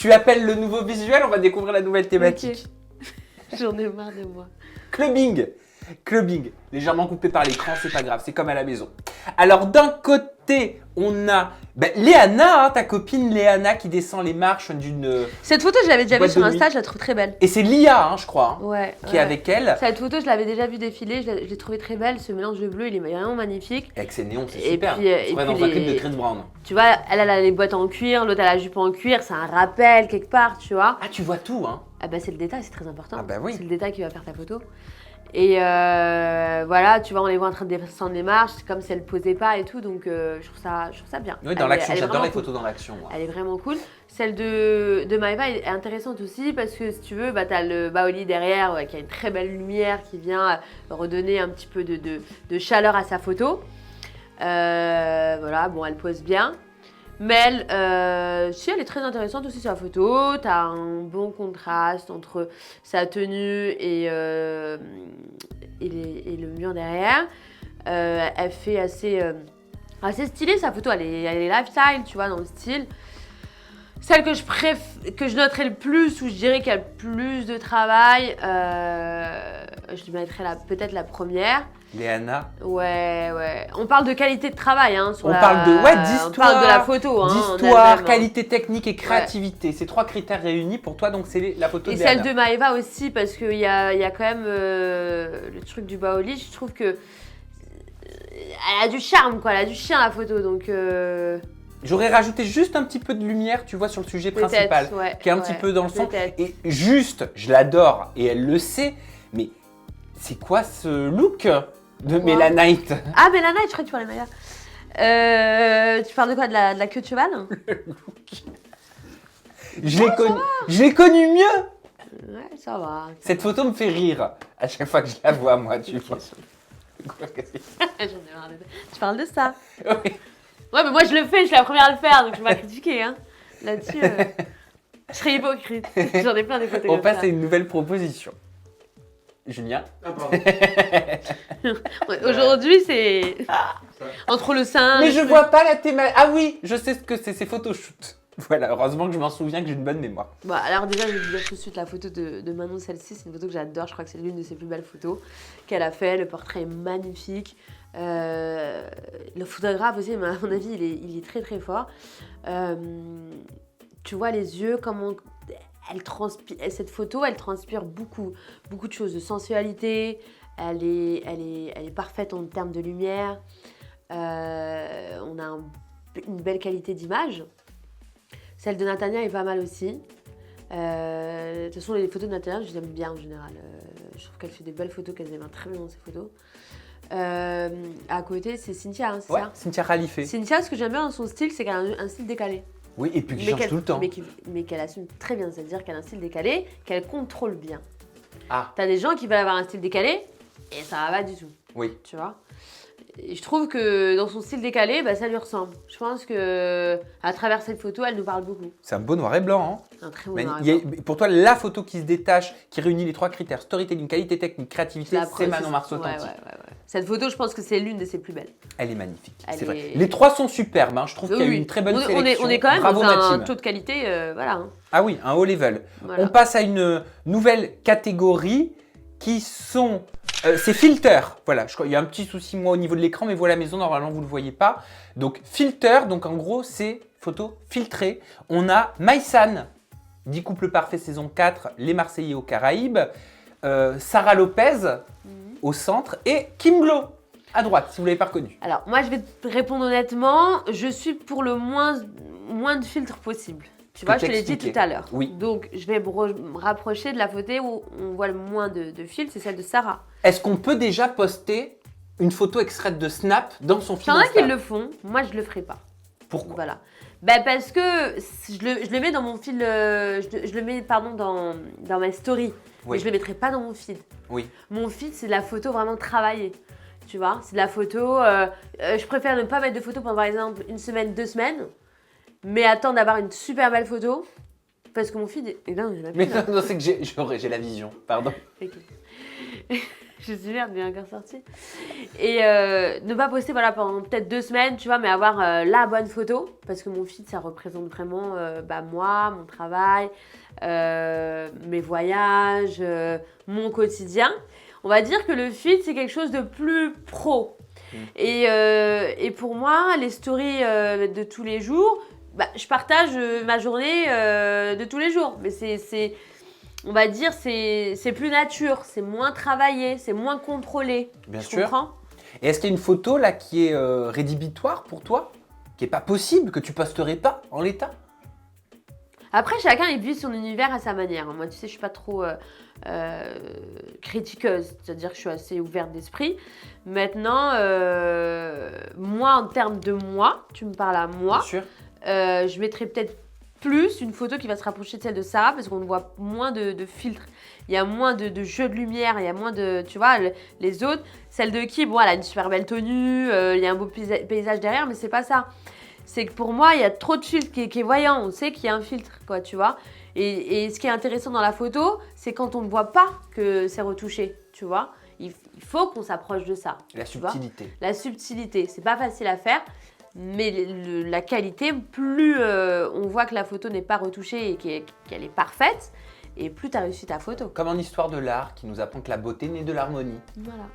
Tu appelles le nouveau visuel, on va découvrir la nouvelle thématique. Okay. J'en ai marre de moi. Clubbing. Clubbing. Légèrement coupé par l'écran, c'est pas grave, c'est comme à la maison. Alors d'un côté, on a Léana, ta copine Léana qui descend les marches d'une... Cette photo, je l'avais déjà vue sur Insta, je la trouve très belle. Et c'est Lia, je crois, qui est avec elle. Cette photo, je l'avais déjà vue défiler, je l'ai trouvée très belle. Ce mélange de bleu, il est vraiment magnifique. Avec ses néons, c'est super. Puis, on serait dans un clip de Chris Brown. Tu vois, elle a les boîtes en cuir, l'autre, elle a la jupe en cuir, c'est un rappel quelque part, tu vois. Ah, tu vois tout, hein. Ah bah c'est le détail, c'est très important. Ah bah oui. C'est le détail qui va faire ta photo. Et voilà, tu vois, on les voit en train de descendre les marches, c'est comme si elle posait pas et tout, donc je trouve ça bien. Oui, dans l'action, j'adore les photos dans l'action. Elle est vraiment cool. Celle de Maëva est intéressante aussi parce que si tu veux, tu as le Baoli derrière qui a une très belle lumière qui vient redonner un petit peu de chaleur à sa photo. Voilà, bon, elle pose bien. Mais elle est très intéressante aussi sur la photo. Tu as un bon contraste entre sa tenue et le mur derrière. Elle fait assez stylée sa photo. Elle est lifestyle, tu vois, dans le style. Celle que je noterais le plus, ou je dirais qu'elle a le plus de travail, je lui mettrais peut-être la première. Léana. Ouais. On parle de qualité de travail, hein. On parle d'histoire. On parle de la photo, hein. D'histoire, qualité technique et créativité. Ces trois critères réunis pour toi, donc c'est la photo de Léana. Et celle de Maëva aussi, parce qu'il y a quand même le truc du Baoli. Je trouve que elle a du charme, quoi. Elle a du chien, la photo, donc. J'aurais rajouté juste un petit peu de lumière, tu vois, sur le sujet principal, qui est un petit peu dans le son. Et juste, je l'adore et elle le sait, mais c'est quoi ce look de Mélanite? Ah, Mélanite, je crois que tu parlais de Maya. Tu parles de quoi? De la queue de cheval? Le look. Je l'ai connu mieux. Ouais, ça va. Cette photo me fait rire à chaque fois que je la vois, moi, tu vois. J'en ai marre de... Tu parles de ça? Oui. Ouais, mais moi je le fais, je suis la première à le faire, donc je vais critiquer. Hein. Là-dessus, je serais hypocrite. J'en ai plein des photos. On passe à une nouvelle proposition. Julien? Ah, pardon. Aujourd'hui, c'est entre le sein. Mais je vois pas la thématique. Ah oui, je sais ce que c'est, c'est photoshoot. Voilà, heureusement que je m'en souviens, que j'ai une bonne mémoire. Bah, alors déjà, je vais vous dire tout de suite la photo de Manon, celle-ci, c'est une photo que j'adore, je crois que c'est l'une de ses plus belles photos qu'elle a fait, le portrait est magnifique. Le photographe aussi, à mon avis, il est très très fort. Tu vois les yeux, comment elle transpire. Cette photo, elle transpire beaucoup de choses, de sensualité. Elle est parfaite en termes de lumière. On a une belle qualité d'image. Celle de Natania est pas mal aussi. De toute façon, les photos de Natania, je les aime bien en général. Je trouve qu'elle fait des belles photos, qu'elle aime très bien dans ses photos. À côté, c'est Cynthia, hein, c'est ça? Cynthia Khalife. Cynthia, ce que j'aime bien dans son style, c'est qu'elle a un style décalé. Oui, et puis qui change tout le temps. Mais qu'elle assume très bien, c'est-à-dire qu'elle a un style décalé, qu'elle contrôle bien. Ah. T'as des gens qui veulent avoir un style décalé, et ça va pas du tout. Oui. Tu vois? Et je trouve que dans son style décalé, bah, ça lui ressemble. Je pense que à travers cette photo, elle nous parle beaucoup. C'est un beau noir et blanc. Hein. Un très beau noir et blanc. Pour toi, la photo qui se détache, qui réunit les trois critères, storytelling, qualité technique, créativité, c'est Manon Marceau authentique. Ouais. Cette photo, je pense que c'est l'une de ses plus belles. Elle est magnifique, c'est vrai. Les trois sont superbes, hein. Je trouve qu'il y a eu une très bonne sélection. On est quand même Bravo, dans un Mathilde. taux de qualité, voilà. Hein. Ah oui, un haut level. Voilà. On passe à une nouvelle catégorie qui sont... c'est filter, voilà, il y a un petit souci moi au niveau de l'écran, mais voilà, maison, normalement vous ne le voyez pas. Donc filter, donc en gros c'est photo filtrée. On a Maïsan, 10 couples parfaits saison 4, Les Marseillais aux Caraïbes, Sarah Lopez au centre et Kim Glo à droite, si vous ne l'avez pas reconnu. Alors moi je vais te répondre honnêtement, je suis pour le moins de filtres possible. Tu vois, je te l'ai dit tout à l'heure. Oui. Donc, je vais me rapprocher de la photo où on voit le moins de filtres, c'est celle de Sarah. Est-ce qu'on peut déjà poster une photo extraite de Snap dans son feed Il y en a Insta? qui le font, moi je le ferai pas. Pourquoi? Voilà. Ben parce que je le mets dans mon fil, je le mets dans ma story, oui. Mais je le mettrai pas dans mon feed. Oui. Mon feed, c'est de la photo vraiment travaillée. Tu vois, c'est de la photo. Je préfère ne pas mettre de photo pendant par exemple 1 semaine, 2 semaines. Mais attends d'avoir une super belle photo, parce que mon feed est là, Mais non, c'est que j'ai la vision, pardon. Okay. Je suis merde, bien encore sorti. Et ne pas poster voilà, pendant peut-être 2 semaines, tu vois, mais avoir la bonne photo. Parce que mon feed, ça représente vraiment moi, mon travail, mes voyages, mon quotidien. On va dire que le feed, c'est quelque chose de plus pro. Et pour moi, les stories de tous les jours, je partage ma journée de tous les jours. Mais on va dire, c'est plus nature, c'est moins travaillé, c'est moins contrôlé. Bien tu sûr. comprends? Et est-ce qu'il y a une photo là qui est rédhibitoire pour toi? Qui est pas possible, que tu posterais pas en l'état? Après, chacun il vit son univers à sa manière. Moi, tu sais, je suis pas trop critiqueuse, c'est-à-dire que je suis assez ouverte d'esprit. Maintenant, moi, en termes de moi, tu me parles à moi, Bien sûr. je mettrais peut-être plus une photo qui va se rapprocher de celle de Sarah parce qu'on voit moins de filtres. Il y a moins de jeux de lumière, il y a moins de... Tu vois, les autres, celle de qui, bon, elle a une super belle tenue, il y a un beau paysage derrière, mais c'est pas ça. C'est que pour moi, il y a trop de filtres qui est voyant. On sait qu'il y a un filtre, quoi, tu vois. Et ce qui est intéressant dans la photo, c'est quand on ne voit pas que c'est retouché, tu vois. Il faut qu'on s'approche de ça. La subtilité. La subtilité, c'est pas facile à faire. Mais la qualité, plus on voit que la photo n'est pas retouchée et qu'elle est parfaite, et plus tu as réussi ta photo. Comme en histoire de l'art qui nous apprend que la beauté naît de l'harmonie. Voilà.